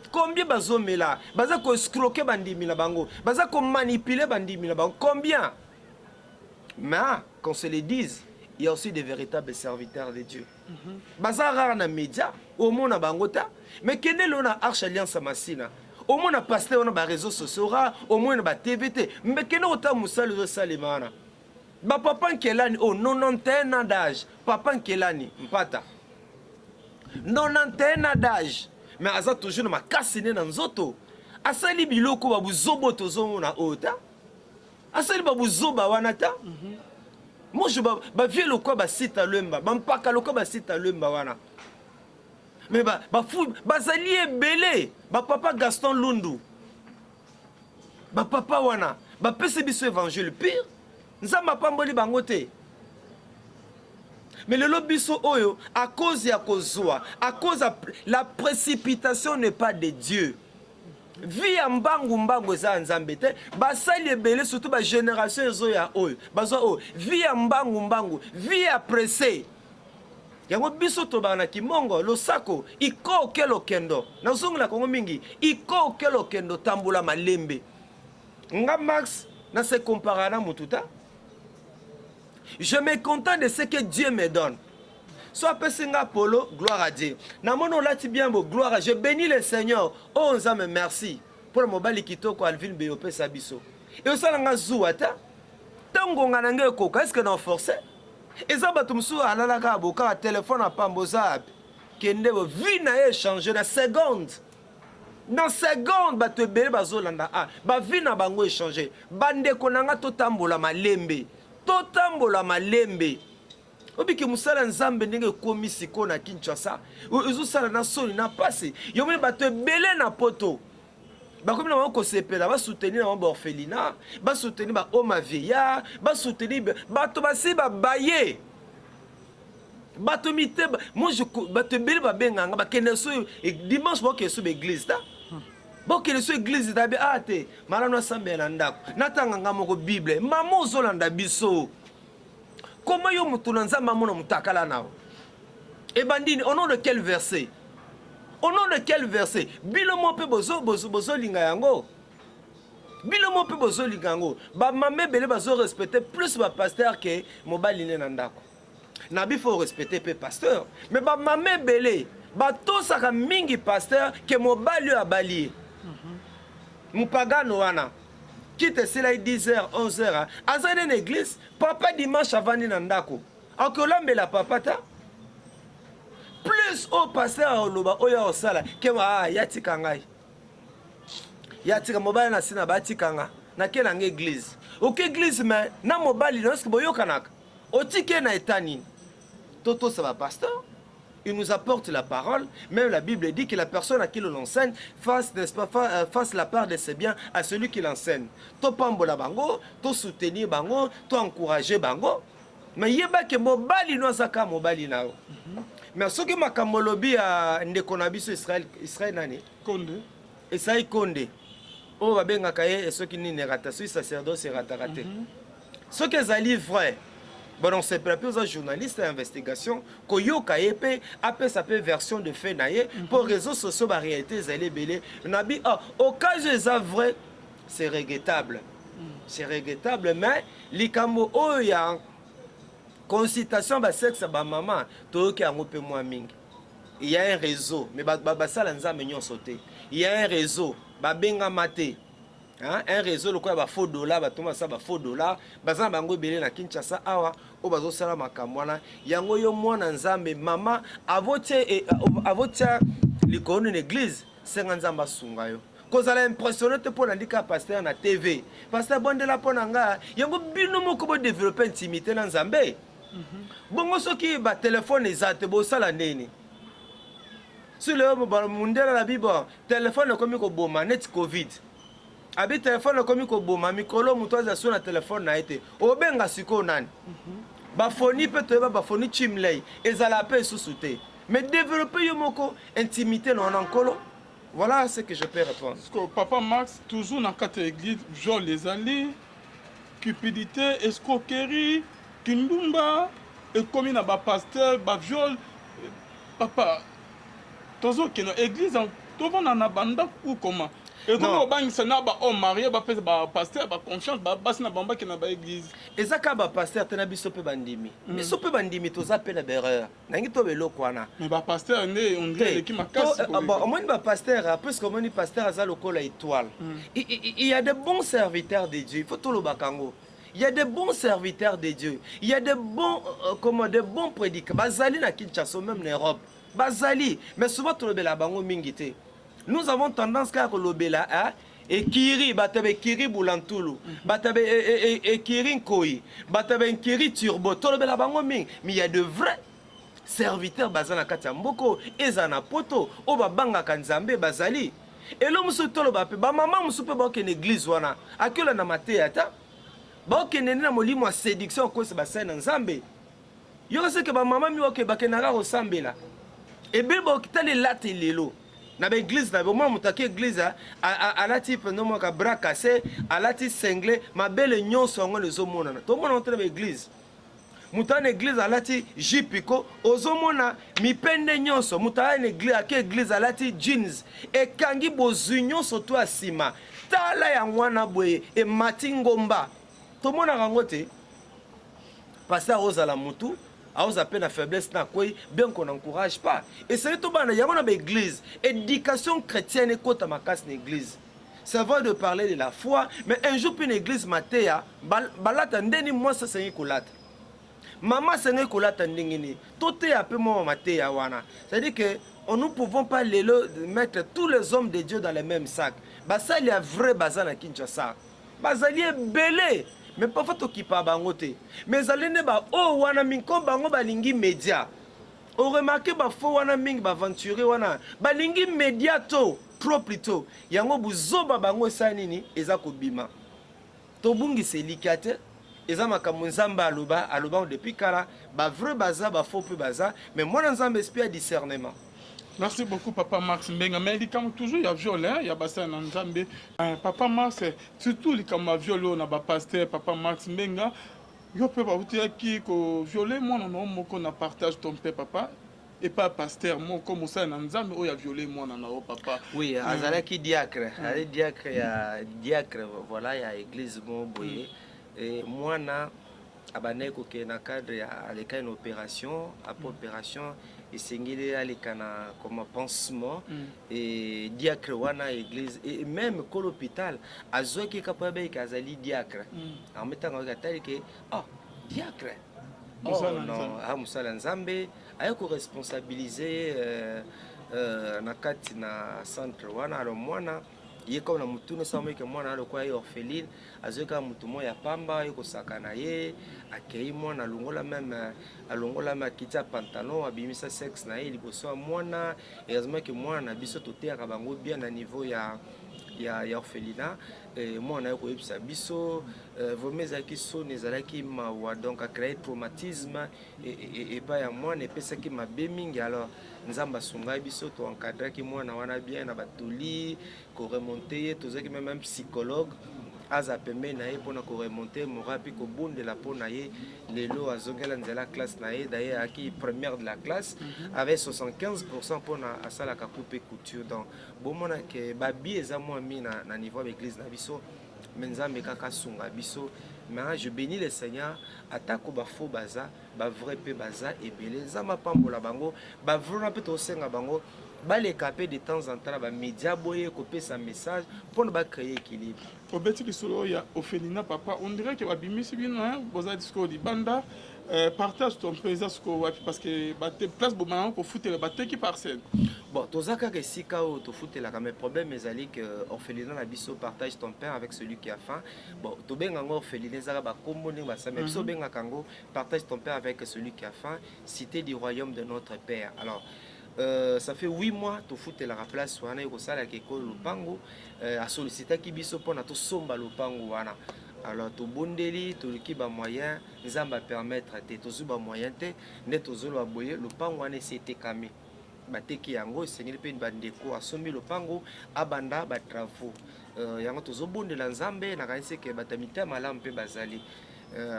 Combien bazomela? Baza ko escroquer bandimi na bango. Baza ko manipuler bandimi na bango. Combien? Mais qu'on se le dise, il y a aussi des véritables serviteurs de Dieu. Bazar na média, au monde na bangota, mais quel est l'on a Arche Alliance Massina? Au monde na pasteur on a réseaux sociaux, au moins na TVT, mais quel est autant moussa le salimana? Papa Nkelani, oh, 91 ans d'âge. Papa Nkelani, mpata. 91 ans d'âge. Mais aza toujours ma cassine dans zoto. Asali biloko babu zobo tozo na ota. Asali babu zoba wanata. Moi je ba vie loko ba sita lemba, ba mpaka loko ba sita lemba wana. Mais ba fou bazali ebele, ba papa Gaston Lundu. Ba papa wana, ba pese biso évangile pire. Nzamba pamboli bango te. Mais le lobiso oyo, à cause ya kozwa, à cause la précipitation n'est pas de Dieu. Vie en mbangu za nzambe te, basali ebele surtout ba génération ezo ya oyo. Bazo oyo, vie en mbangu, vie à pressé. Yango biso to bana kimongo, losako, iko kelo kendo. Na uzungu la Kongo mingi, iko kelo kendo tambula malembe. Nga Max, na se comparana mututa. Je me contente de ce que Dieu me donne. Soit Pessinga Polo, gloire à Dieu. Namono lati bien beau, gloire à Dieu. Je bénis le Seigneur. Oh, on me merci. Pour le mobile kitoko Alvin Beyope Sabiso. Et aussi, on a zouata. Tango nganange koka, est-ce que nous forcé? Et ça, batumsu alalaka aboka, téléphone à Pamboza. Kende bo vie na échanger na seconde. Dans seconde, ba te bele bazolanda a. Ba vie na bango échanger. Bande konanga to tambola malembe. Totambola malembe. Obiki musala nzambe ndenge komi siko na Kinshasa. Uzu sala na soni na passé. Yomé ba te belé na poto. Ba komi na ko sepela ba soutenir na ba orphelinat, ba soutenir ba homme vieillard, ba soutenir ba to ba si ba baye. Ba to mité moi je ba te belé ba benganga ba keneso dimanche ba keso be église ta. Ba keneso église ta be ate. Malano sambe na ndako. Natanga moko Bible. Mamo zolanda biso. Comment yo mutuna nzamba mona mutakala nao? Et bandini, au nom de quel verset? Au nom de quel verset? Bilomo pe bozo linga yango. Bilomo pe bozo linga yango. Ba mame bele bazo respecter plus ba pasteur que mobali ne nandako. Nabi faut respecter pe pasteur. Mais ba mame bele ba to saka mingi pasteur que mobali abali. Mupagano wana. Quitte cela 10h, 11h. Azane une église, papa dimanche avant nandako. Akolambe la papa ta. Plus au pasteur oloba oya osala ke yatika ngai. Yatika mobile na sina batika nga na ke na église. OK église mais na mobile lorsque boyokanaka. Otike na etani. Toto ça va pasteur. Il nous apporte la parole. Même la Bible dit que la personne à qui l'on enseigne fasse la part de ses biens à celui qui l'enseigne. To pambola bango, to soutenir bango, to encourager bango. Mais yeba ke mobali no zaka mobali nao. Mais ce que makamolobi a ndekonabiso Israël nani? Konde. Israël Konde. Oh babenga kaye ce qui ni nerata, ce sacerdoce ratarate. Ce que zali vrai. Bon, on s'est préparé aux journalistes d'investigation, Koyoka Epe, après sa version de fait naïe, pour réseaux sociaux, la réalité, zélé belé. Nabi, au cas où c'est vrai, c'est regrettable. C'est regrettable, mais l'ikamo, oh, il y a consultation, bah, sexe, bah, maman, tout qui a un peu moins ming. Il y a un réseau, mais bah, ça, l'anza, mignon sauté. Il y a un réseau, bah, benga maté. Hein? Un réseau le quoi ba faux dollar ba toma ça ba faux dollar bazan bango belé na Kinshasa awa o bazo sala makamwana yango yo mwana nzambe mama avotie likono une église senga nzamba sunga yo kozala impressionné te pona ndika pasteur na TV pasteur bondela pona nga yango bino moko bo développer intimité na nzambe bongo soki ba téléphone ezate bo sala ndeni sur le mundela la bible téléphone comme ko boma net covid. Abi téléphone comme ko boma mikolo muto za so na téléphone na été obenga siko nani ba foni peut-être ba foni chimlei ezala pe susute mais développer yo moko intimité non enkolo. Voilà ce que je peux répondre. Papa Max toujours dans quatre églises viol les alliés cupidité escroquerie kindumba et comme na ba pasteur ba viol papa toujours que dans église tout va na banda ou comment. Et comme on bang sana ba homme marié ba pasteur ba confiance ba basina bamba qui na ba église. Ezaka ba pasteur tena biso pe bandimi. Biso pe bandimi toza pe na berreur. Nangi to belo kwana. Mais ba pasteur né on dirait qui makasi. Bon au moins ba pasteur parce que on dit pasteur aza lokola étoile. Il y a de bons serviteurs de Dieu. Il faut tout le bakango. Il y a des bons serviteurs de Dieu. Il y a des bons, des bons prédicateurs. Bazali na Kinshasa, même en Europe. Bazali. Mais souvent, tu le bango mingite. Nous avons tendance à kolobela, hein? Et Kiri, batabe Kiri Boulantulu, batabe et Kiri Nkoi, batabe Kiri Turbo, tout le bango ming. Mais il y a de vrais serviteurs bazana kati mboko, ezana poto, oba banga kanzambe bazali. Et l'homme se tolo ba pe, ba maman musupe ba ke l'église wana, akela na mate ata. Ba ke nene na molimo séduction ko se ba sa na nzambe. Yo se ke ba maman mi oke ba ke na ro sambela. Et be ba kitale late lelo. Na ba église na ba mo mutaki église a la type no mo ka bras cassé, a la type cinglé, ma belle nyonso ngo lezo mona. To mona entre ba église. Mutane église alati jipiko ozomona mipende nyonso mutane église ake église alati jeans e kangi bozunyo soto asima tala ya mwana boye e matingomba tomona rangote pasteur ozala mutu aoza pe na faiblesse na koi bien qu'on n'encourage pas et c'est tout bana yango na ba église éducation chrétienne ekota makasi na église. Ça va de parler de la foi mais un jour une église matéa balata ndeni moi ça c'est kolata. Maman c'est ne kolata ndingini tout est un peu moins maté wana c'est-à-dire que nous ne pouvons pas mettre tous les hommes de Dieu dans le même sac basa il y a vrai bazana Kinshasa bazali belé mais parfois to kipa bangote mais alene ba oh wana minko bango balingi média on remarque ba fo wana ming ba aventurer wana balingi média to trop plutôt yango buzoba bango sanini eza kobima to bungi selikate eza makambo nzambe aloba depuis kala ba vrai baza ba faux peu baza mais moi nzambe esprit discernement. Merci beaucoup Papa Max Mbenga mais il comme toujours il y a violé il y a bassin en nzambe Papa Max surtout il comme violé na ba pasteur Papa Max Mbenga yo peut pas dire qui ko violé moi non moko na partage ton père papa et pas pasteur moi comme ça na nzambe o ya violé moi na papa oui azala ki diacre ali diacre ya diacre voilà ya église mo boye. Et moi, abandonné na cadre avec une opération, après opération, et singilé avec comme pansement et diacre wana église et même que l'hôpital, à ce qui est capable de kazali diacre. En mettant en regard que diacre. Oh non, ah musala nzambe, ayo ko responsabiliser na kati na centre wana alors moi ye comme na mutune sama ke mwana alikuwa ye orpheline azoka mutu moya pamba yeko sakana ye akei mwana alongola même akita pantalon abimisa sexe na ye liboso mwana heureusement que mwana biso toteaka bango bien na niveau ya orphelinat mwana yeko yebisa biso vomezaki soni ezalaki mawa donc a créé traumatisme et pas ya mwana epesaki mabe mingi alors nzamba sunga biso to encadrer ki mwana wana bien na batoli ko remonter tozaki même un psychologue aza pembe na ye pona ko remonter moral puis ko bondela pona ye lelo azongela nzela classe na ye d'ailleurs aki première de la classe avec 75% pona asala ka coupe couture donc bomona ke babi eza moi mi na niveau de l'église na biso menzambe kaka sunga biso. Mais je bénis le Seigneur, attaque ba faux baza, ba vrai pe baza et belé, zama pambola bango, ba vrai peu to senga bango, ba les capé de temps en temps ba média boye copier sa message pour ne pas créer équilibre. Au bêti de solo ya Ophelina papa, on dirait que ba bimisi bien hein, boza disco di banda partage ton présence parce que ba te place bo manan ko foutre le batte qui parcelle. Bon, tozaka que si kao to foutre la mais problème ezali que orphelinat na biso partage ton pain avec celui qui a faim. Bon, to benga ngo orphelinat zaka ba kombo ne ba sa même so benga kango partage ton pain avec celui qui a faim, cité du royaume de notre Père. Alors ça fait 8 mois to foutre la place wana ko sala ke ko lupango a sollicité ki biso pona to somba lupango wana. Alors to bondeli to ki ba moyen nzamba permettre te to zuba moyen te ne to zolo aboye lupango wana c'était kami bateki yango esengeli pe bandeko asombi lupango abanda ba travaux yango to zobondela nzambe na kanisi ke batamita malamu pe bazali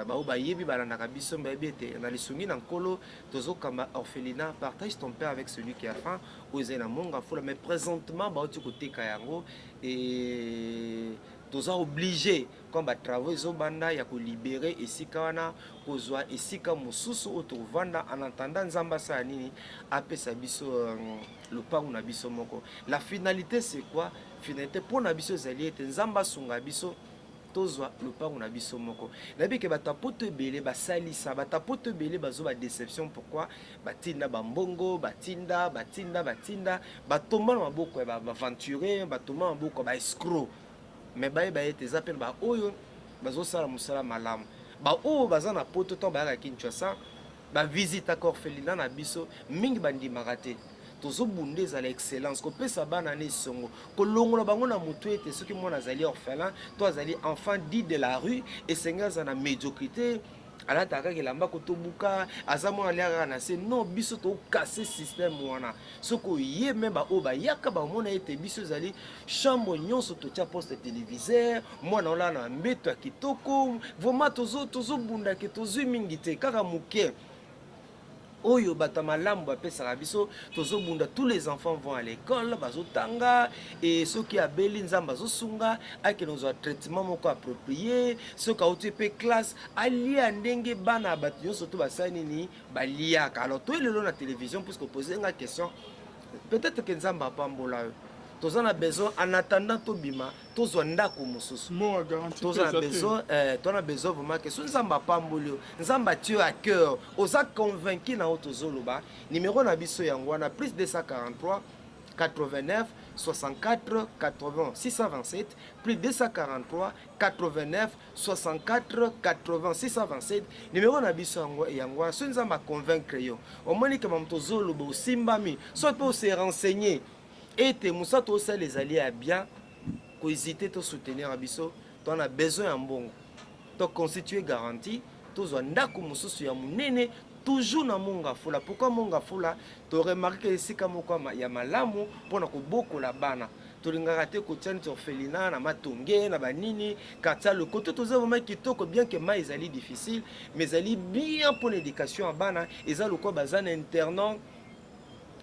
bao bayebi balandaka biso mbayebi ete na lisungi na nkolo tozokamba orphelinat partage ton père avec celui qui a faim oyo na monga fula mais présentement baoti koteka yango et toza obligé comme ba travaux ezobanda ya ko libérer esika wana kozwa esika mosusu oyo tovanda en attendant nzamba sa nini apesa biso lopango na biso moko. La finalité c'est quoi? Finalité pour na biso ezali ete nzamba sunga biso tozwa lopango na biso moko nayebi ke batapoto ebele basalisa batapoto ebele bazwa badéception. Pourquoi? Batinda bambongo batinda batomba na maboko ya baventure batomba na maboko ya baescro. Mais bayeba ete eza mpe baoyo bazosala mosala malamu baoyo baza na poto ntango bayaka Kinshasa bavisitaka orphelinat na biso mingi bandimaka te. Tozobunda ezala excellence kopesa bana na esongo kolongola bango na motu ete soki mwana azali orphelin to azali enfant dit de la rue esengi aza na médiocrité alataka elamba kotobuka aza mwana aliaka na se. Non, biso tokase système wana soki oye me baoyo bayaka bamona ete biso ezali chambre nyonso totia poste téléviseur mwana olala na mbeto ya kitoko vraimen tozobundaki tozwi mingi te kaka moke oyo bata malamu bapesaka biso tozobunda. Tous les enfants vont à l'école bazotanga et soki abeli nzambe azosunga akende ozwa traitement moko approprié soki auti mpe classe alia ndenge bana bato nyonso to basali nini baliaka. Alors toyelelo na télévision puisque opose nga question peut-être que nzambe apambola yo toza na besoin en attendant tobima tozwa ndako mosusu toza na besoin vraiment que so nzambe apamboli yo nzambe atie à cœur oza convaincu na oyo tozoloba. Numéro na biso yango wana plus 243 89 64 80 627 plus 243 89 64 80 627 numéro na biso yango so nzambe aconvaincre yo omoni ke moto tozoloba osimbami so to se renseigner ete musato osala ezali ya bien kohésiter to soutenir biso to na besoin ya mbongo to constituer garantie tozwa ndako mosusu ya munene toujours na monga fula. Pourquoi monga fula? To remarquer esika moko ya malamu mpona kobokola bana tolingaka te kotia nti orphelinat na matonge na banini quartier le côté toza vraiment kitoko bien que ma ezali difficile mais ezali bien pour l'éducation ya bana eza lokwa baza na internat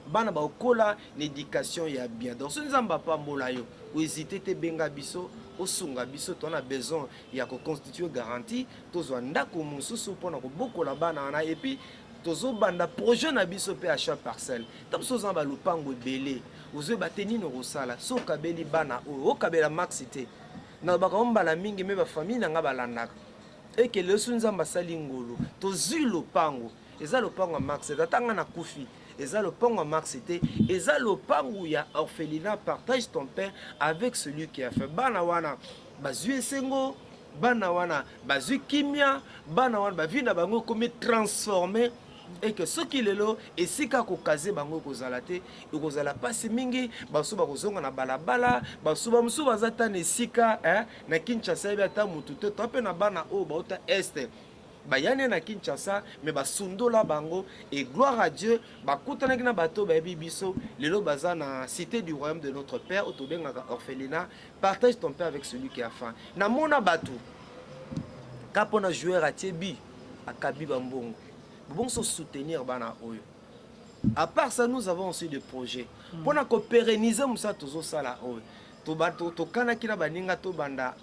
bana baokola l'éducation ya bien. Donc so nzambe apambola yo ohésiter te benga biso osunga biso to na besoin ya ko constituer garantie tozwa ndako mosusu mpona kobokola bana wana et puis tozobanda projet na biso pe à chaque parcelle tam soza ba lupango ebele ozwe bateni no kosala so kabeli bana oyo okabela maxité na bakombala mingi me ba famille na nga balandaka et que le nzambe asali ngolo tozwi lupango eza lupango max atanga na kufi eza lopango ya maxité eza lopango ya orphelinat. Partage ton pain avec celui qui a fait. Bana wana bazwi esengo bana wana bazwi kimia bana wana bavi na bango komi transformé et que soki lelo esika kokaze bango kozala te ekozala pasi mingi baso bakozonga na balabala baso bamusu bazata na esika na Kinshasa ebi ata mutu te to mpe na bana oyo bauta este bayane na Kinshasa mais basundola bango et gloire à Dieu bakutanaki na bato bayebi biso lelo baza na cité du royaume de notre père otobengaka orphelinat. Partage ton pain avec celui qui a faim. Na mona bato kapona joueur atie bi akabi bambongo bon se soutenir bana oyo. À part ça nous avons aussi des projets pour na ko pérenniser musa tozo sala oyo to bato to kana kina baninga to banda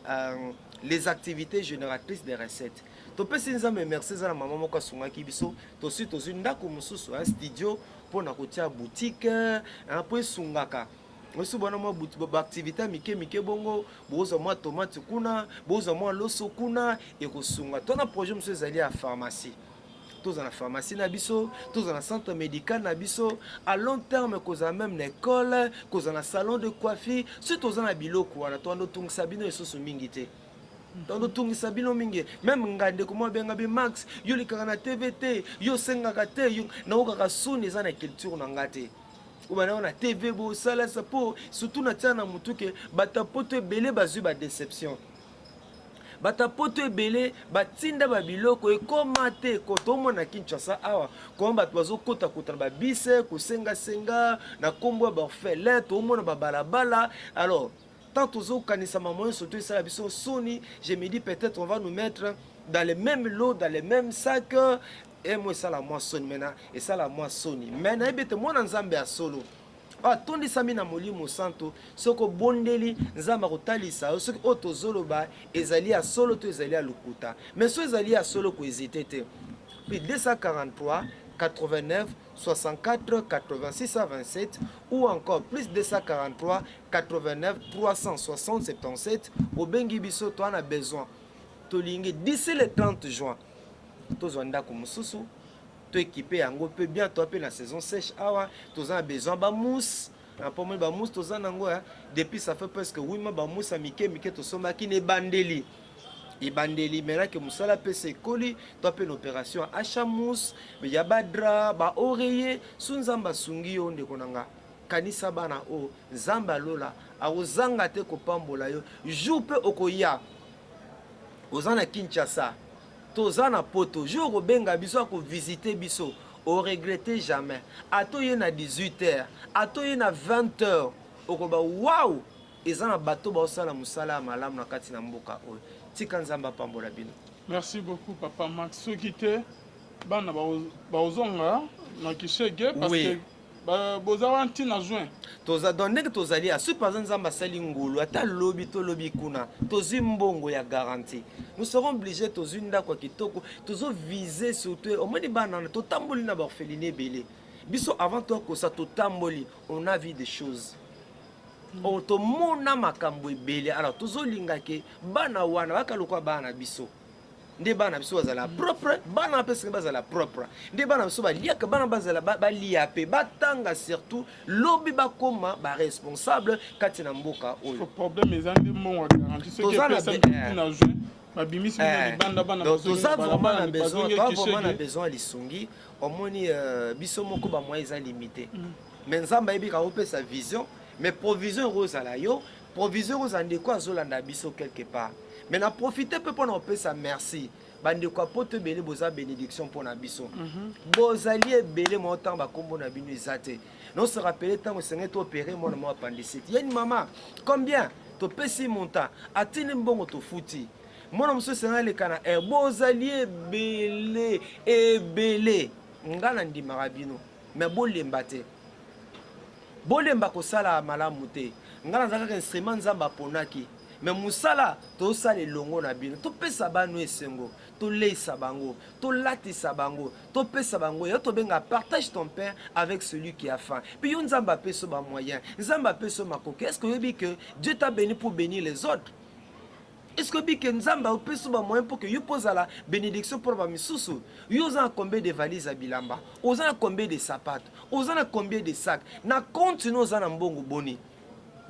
les activités génératrices de recettes. To pesi nzambe merci za na mama moko asungaki biso to si tozu ndako mosusu un studio pona kotia boutique po esungaka osu bona mwa activité mike bongo boza mwa tomate kuna boza mwa loso kuna e kosunga tona projet mosusu ezali ya pharmacie toza na pharmacie na biso toza na centre médical na biso à long terme koza même na école koza na salon de coiffure si toza na biloko wana to ando tungisa bino esusu mingi te tondo tungisa bino mingi même ngande ko benga be max yo likaka na TVT yo sengaka te yo na okaka suni eza na culture na ngate ubana na TV bo sala sapo surtout na tana mutuke batapoto ebele bazwi ba déception batapoto ebele batinda ba biloko ekoma te ko tomona Kinshasa awa ko bato bazokota kota ba bise ko senga na kombo ba orphelin to mona ba balabala. Alors tant aux autres kanisa maman surtout ça la biso soni je me dis peut-être on va nous mettre dans les mêmes lots dans les mêmes sacs et moi ça la moi soni maintenant et ça la moi soni maintenant ebete moi nzambe ya solo tondi sami na molimo santo soko bondeli nzamba kotalisa soki oto zoloba ezali ya solo to ezali ya lokuta mais so ezali ya solo ko hésiter te puis 243 89 64 86 27 ou encore plus 243 89 360 77 au bengi biso to a besoin tolingi d'ici le 30 juin tozwanda ko mususu to équipé yango peut bien to pe la saison sèche awa tozana besoin ba mousse pour moi ba mousse tozana ngo depuis ça fait presque 8 mois ba mousse mike to soma ki ne bandeli ibandeli mena que musala pese koli to pe l'opération achat mousse ya badra ba oreiller sunzamba sungi yo ndeko nanga kanisa bana o zamba lola akozanga te kopambola yo jour pe okoya ozana Kinshasa tozana poto jour obenga biso ko visiter biso o regretter jamais atoye na 18h atoye na 20h okoba wow ezana bato ba osala musala malamu na kati na mboka o tika nzamba pambola bino. Merci beaucoup papa Max Sokite bana ba ozonga na kishege parce que bozawa ntina juin toza donné que tozali a su par nzamba sali ngulu ata lobi to lobi kuna tozi mbongo ya garantie nous serons obligés tozunda kwa kitoko tozo viser surtout au moins bana to tamboli na ba orpheline belé biso avant toi ko sa to tamboli on a vu des choses to mona makambo belé alors tozo lingake bana wana bakalukwa bana biso nde bana biso bazala propre bana pese bazala propre nde bana biso baliaka bana bazala balia pe batanga surtout lobi bakoma ba responsable kati na mboka oyo problème ezandi mbongo garantie ce qui est personne na juin babimisi na banda bana besoin lisungi omoni biso moko ba moyens eza limité mais nzamba yebi ka opesa vision mais provision rose à la yo provision rose ande ko azolanda biso quelque part. Mais na profiter peu pour nous sa merci. Bande ko pote belé boza bénédiction pour na biso. Bozali belé montant ba kombo na bino ezate. Non se rappeler tant que c'est opéré mon moi appendicite. Y a une maman combien to pesi montant atini mbongo to futi. Mon monsieur c'est le kana e bozali belé e belé. Ngana ndima rabino. Mais bolemba te. Bolemba ko sala malamu te. Ngana zaka instrument nzamba ponaki. Mais musala to sala longo na bino to pesa banu esengo to leisa bango to latisa bango to pesa bango yo to benga partage ton pain avec celui qui a faim puis yo nzamba peso ba moyen nzamba peso makoke. Est-ce que vous dites que Dieu t'a béni pour bénir les autres? Est-ce que vous dites que nzamba peso ba moyen pour que yo pose la bénédiction pour ba misusu? Yo za combien de valises à bilamba, ozana combien de sapatos, ozana combien de sacs na compte no za na mbongo boni.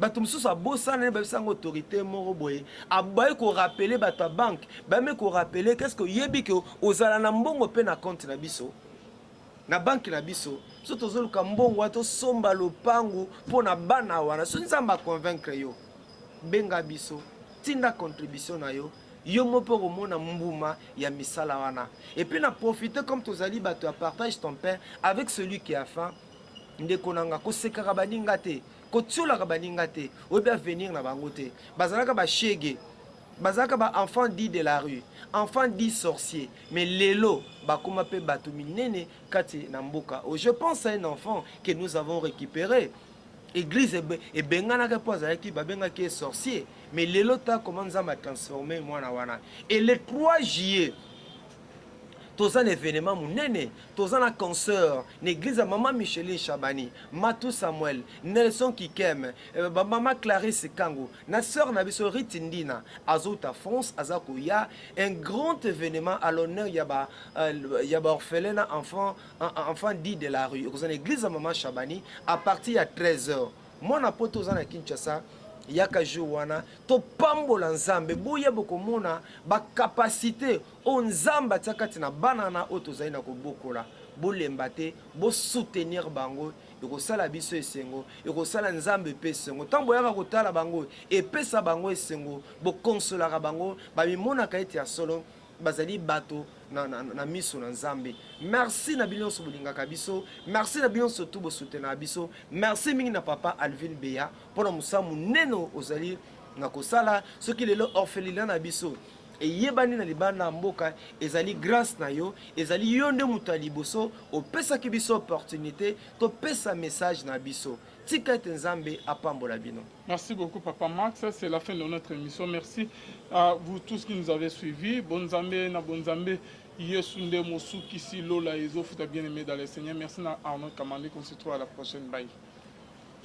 Bato mususu abosana ba bisanga autorité moko boye abaye ko rappeler bato banque ba me ko rappeler qu'est-ce que yebi que ozala na mbongo pe na compte na biso na banque na biso so tozoluka mbongo ato somba lopangu po na bana wana so nzamba convaincre yo benga biso tinda contribution na yo yo mopo komona mbuma ya misala wana et puis na profiter comme tozali bato à partage ton pain avec celui qui a faim ndeko nanga ko sekaka baninga te kotulaka baninga te obi venir na bango te bazalaka ba shege bazalaka ba enfant dit de la rue enfant dit sorcier mais lelo bakoma pe bato minene kati na mboka. Je pense à un enfant que nous avons récupéré église et bengana ka poza ki babenga ki sorcier mais lelo ta comment nzamba transformer mwana wana et le 3 juillet tous un événement munene, tous un concert, l'église à maman Micheline Chabani, Matou Samuel, Nelson Kikem, maman Clarisse Kango, na sœur Nabiso Ritindina, Azota France, Azakuya, un grand événement à l'honneur yaba orphelin enfant dit de la rue. Tous un église à maman Chabani à partir à 13h. Moi na poto zana Kinshasa. Yaka jouana to pambola nzambe boya bokomona ba capacité o nzamba tsakati na banana oto zaina ko bokola bolemba te bo soutenir bango eko sala biso esengo eko sala nzambe pe esengo tambo yaka kotala bango e pesa bango esengo bo consolara bango ba mimona kaiti ya solo bazali bato na miso na nzambe. Merci na bilon so bolinga kabiso, merci na bilon so tubo soutenir biso, merci mingi na papa Alvin Beya pour na musamu neno ozali na kosala ce qui lelo orphelinat na biso et yebani na libana mboka ezali grâce na yo ezali yo nde mutu liboso opesa ki biso opportunité to pesa message na biso. Merci beaucoup, Papa Max. C'est la fin de notre émission. Merci à vous tous qui nous avez suivis. Bonne Zambé, na bonne Zambé. Yesunde Mosu Kisi Lola Ezo Futa bien-aimé dans le Seigneur. Merci à Arnaud Kamandi qu'on se trouve à la prochaine. Bye.